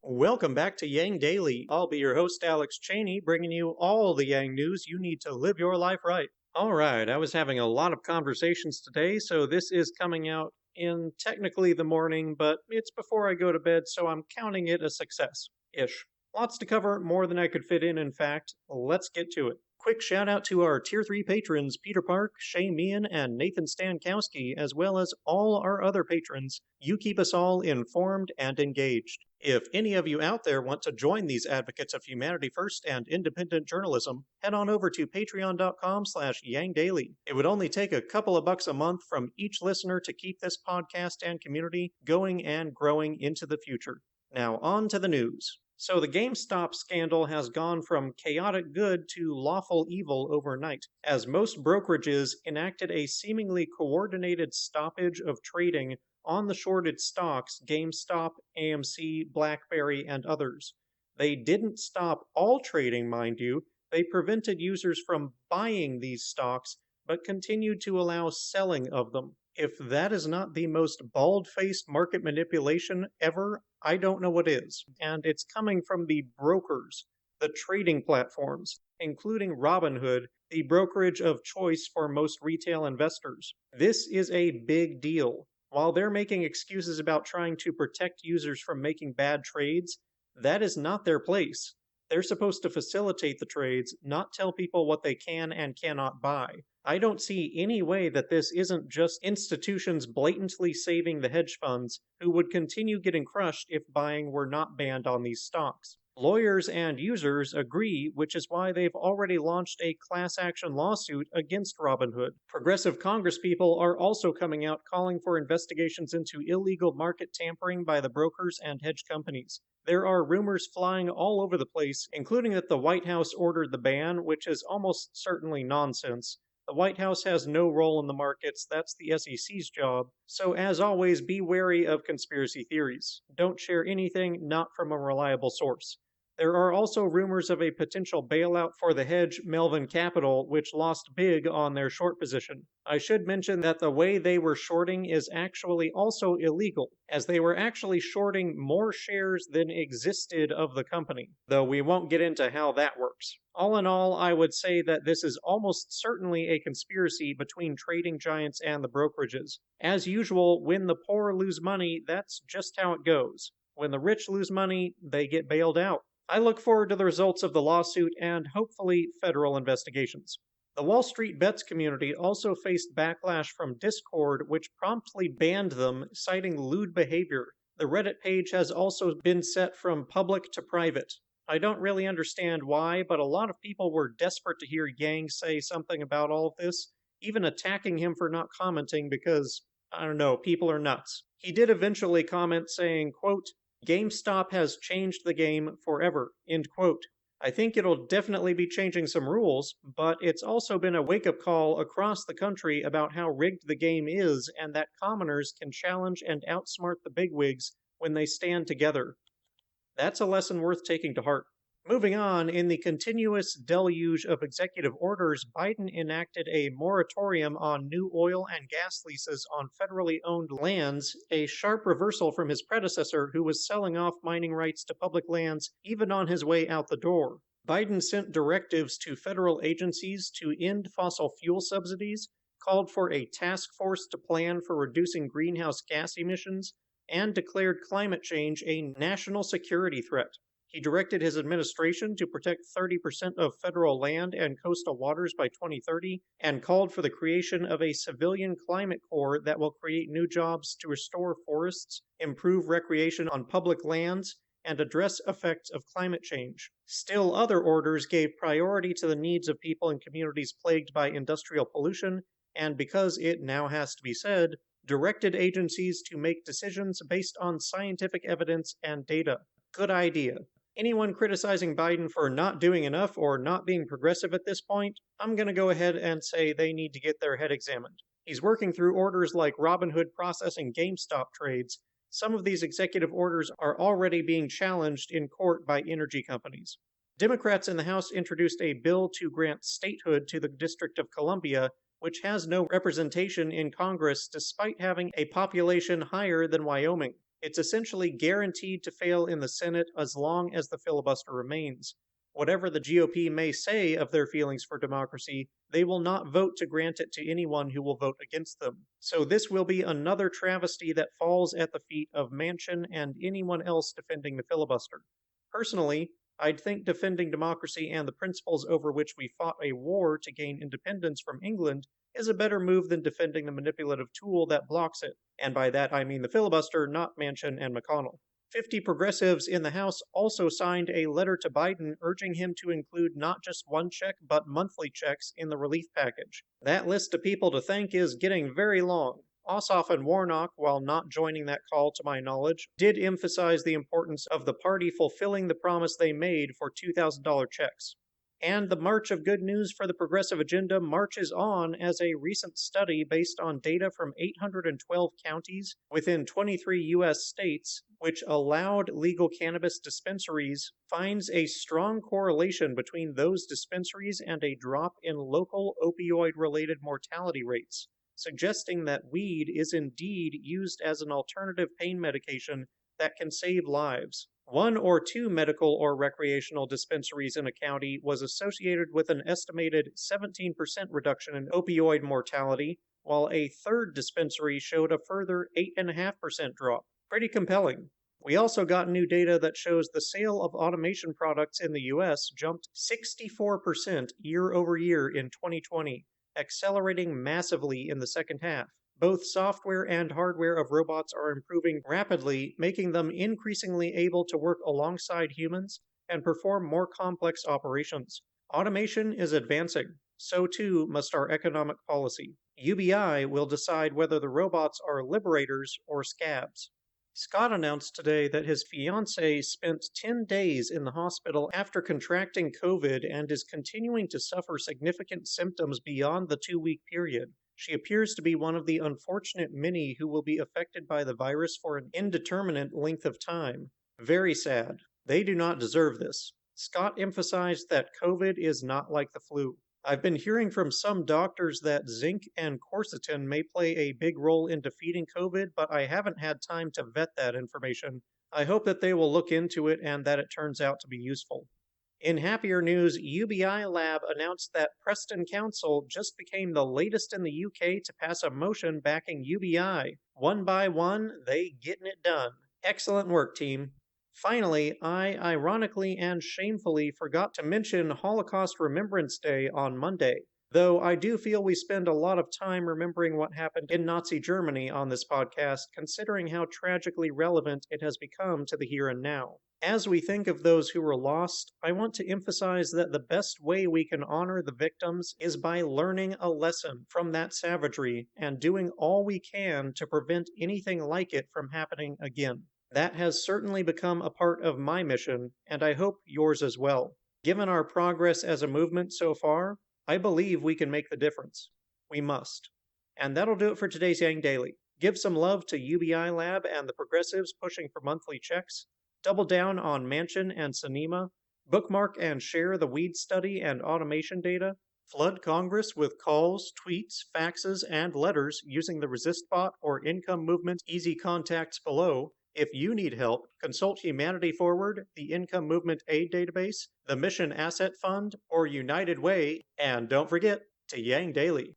Welcome back to Yang Daily. I'll be your host, Alex Cheney, bringing you all the Yang news you need to live your life right. All right, I was having a lot of conversations today, so this is coming out in technically the morning, but it's before I go to bed, so I'm counting it a success-ish. Lots to cover, more than I could fit in fact. Let's get to it. Quick shout out to our Tier 3 patrons, Peter Park, Shay Meehan, and Nathan Stankowski, as well as all our other patrons. You keep us all informed and engaged. If any of you out there want to join these advocates of humanity first and independent journalism, head on over to patreon.com/YangDaily. It would only take a couple of bucks a month from each listener to keep this podcast and community going and growing into the future. Now on to the news. So the GameStop scandal has gone from chaotic good to lawful evil overnight, as most brokerages enacted a seemingly coordinated stoppage of trading on the shorted stocks GameStop, AMC, BlackBerry, and others. They didn't stop all trading, mind you. They prevented users from buying these stocks, but continued to allow selling of them. If that is not the most bald-faced market manipulation ever, I don't know what is. And it's coming from the brokers, the trading platforms, including Robinhood, the brokerage of choice for most retail investors. This is a big deal. While they're making excuses about trying to protect users from making bad trades, that is not their place. They're supposed to facilitate the trades, not tell people what they can and cannot buy. I don't see any way that this isn't just institutions blatantly saving the hedge funds who would continue getting crushed if buying were not banned on these stocks. Lawyers and users agree, which is why they've already launched a class action lawsuit against Robinhood. Progressive congresspeople are also coming out calling for investigations into illegal market tampering by the brokers and hedge companies. There are rumors flying all over the place, including that the White House ordered the ban, which is almost certainly nonsense. The White House has no role in the markets, that's the SEC's job. So as always, be wary of conspiracy theories. Don't share anything not from a reliable source. There are also rumors of a potential bailout for the hedge Melvin Capital, which lost big on their short position. I should mention that the way they were shorting is actually also illegal, as they were actually shorting more shares than existed of the company, though we won't get into how that works. All in all, I would say that this is almost certainly a conspiracy between trading giants and the brokerages. As usual, when the poor lose money, that's just how it goes. When the rich lose money, they get bailed out. I look forward to the results of the lawsuit and hopefully federal investigations. The Wall Street Bets community also faced backlash from Discord, which promptly banned them, citing lewd behavior. The Reddit page has also been set from public to private. I don't really understand why, but a lot of people were desperate to hear Yang say something about all of this, even attacking him for not commenting because, I don't know, people are nuts. He did eventually comment saying, quote, "GameStop has changed the game forever," end quote. I think it'll definitely be changing some rules, but it's also been a wake-up call across the country about how rigged the game is and that commoners can challenge and outsmart the bigwigs when they stand together. That's a lesson worth taking to heart. Moving on, in the continuous deluge of executive orders, Biden enacted a moratorium on new oil and gas leases on federally owned lands, a sharp reversal from his predecessor who was selling off mining rights to public lands even on his way out the door. Biden sent directives to federal agencies to end fossil fuel subsidies, called for a task force to plan for reducing greenhouse gas emissions, and declared climate change a national security threat. He directed his administration to protect 30% of federal land and coastal waters by 2030, and called for the creation of a civilian climate corps that will create new jobs to restore forests, improve recreation on public lands, and address effects of climate change. Still other orders gave priority to the needs of people in communities plagued by industrial pollution, and because it now has to be said, directed agencies to make decisions based on scientific evidence and data. Good idea. Anyone criticizing Biden for not doing enough or not being progressive at this point, I'm going to go ahead and say they need to get their head examined. He's working through orders like Robinhood processing GameStop trades. Some of these executive orders are already being challenged in court by energy companies. Democrats in the House introduced a bill to grant statehood to the District of Columbia, which has no representation in Congress despite having a population higher than Wyoming. It's essentially guaranteed to fail in the Senate as long as the filibuster remains. Whatever the GOP may say of their feelings for democracy, they will not vote to grant it to anyone who will vote against them. So this will be another travesty that falls at the feet of Manchin and anyone else defending the filibuster. Personally, I'd think defending democracy and the principles over which we fought a war to gain independence from England is a better move than defending the manipulative tool that blocks it. And by that I mean the filibuster, not Manchin and McConnell. 50 progressives in the House also signed a letter to Biden urging him to include not just one check, but monthly checks in the relief package. That list of people to thank is getting very long. Ossoff and Warnock, while not joining that call to my knowledge, did emphasize the importance of the party fulfilling the promise they made for $2,000 checks. And the march of good news for the progressive agenda marches on as a recent study based on data from 812 counties within 23 U.S. states, which allowed legal cannabis dispensaries, finds a strong correlation between those dispensaries and a drop in local opioid-related mortality rates, suggesting that weed is indeed used as an alternative pain medication that can save lives. 1 or 2 medical or recreational dispensaries in a county was associated with an estimated 17% reduction in opioid mortality, while a third dispensary showed a further 8.5% drop. Pretty compelling. We also got new data that shows the sale of automation products in the U.S. jumped 64% year over year in 2020, accelerating massively in the second half. Both software and hardware of robots are improving rapidly, making them increasingly able to work alongside humans and perform more complex operations. Automation is advancing. So too must our economic policy. UBI will decide whether the robots are liberators or scabs. Scott announced today that his fiancée spent 10 days in the hospital after contracting COVID and is continuing to suffer significant symptoms beyond the 2-week period. She appears to be one of the unfortunate many who will be affected by the virus for an indeterminate length of time. Very sad. They do not deserve this. Scott emphasized that COVID is not like the flu. I've been hearing from some doctors that zinc and quercetin may play a big role in defeating COVID, but I haven't had time to vet that information. I hope that they will look into it and that it turns out to be useful. In happier news, UBI Lab announced that Preston Council just became the latest in the UK to pass a motion backing UBI. One by one, they getting it done. Excellent work, team. Finally, I ironically and shamefully forgot to mention Holocaust Remembrance Day on Monday, though I do feel we spend a lot of time remembering what happened in Nazi Germany on this podcast, considering how tragically relevant it has become to the here and now. As we think of those who were lost, I want to emphasize that the best way we can honor the victims is by learning a lesson from that savagery and doing all we can to prevent anything like it from happening again. That has certainly become a part of my mission, and I hope yours as well. Given our progress as a movement so far, I believe we can make the difference. We must. And that'll do it for today's Yang Daily. Give some love to UBI Lab and the progressives pushing for monthly checks. Double down on Manchin and Sinema. Bookmark and share the weed study and automation data. Flood Congress with calls, tweets, faxes, and letters using the ResistBot or Income Movement Easy Contacts below. If you need help, consult Humanity Forward, the Income Movement Aid Database, the Mission Asset Fund, or United Way, and don't forget to Yang Daily.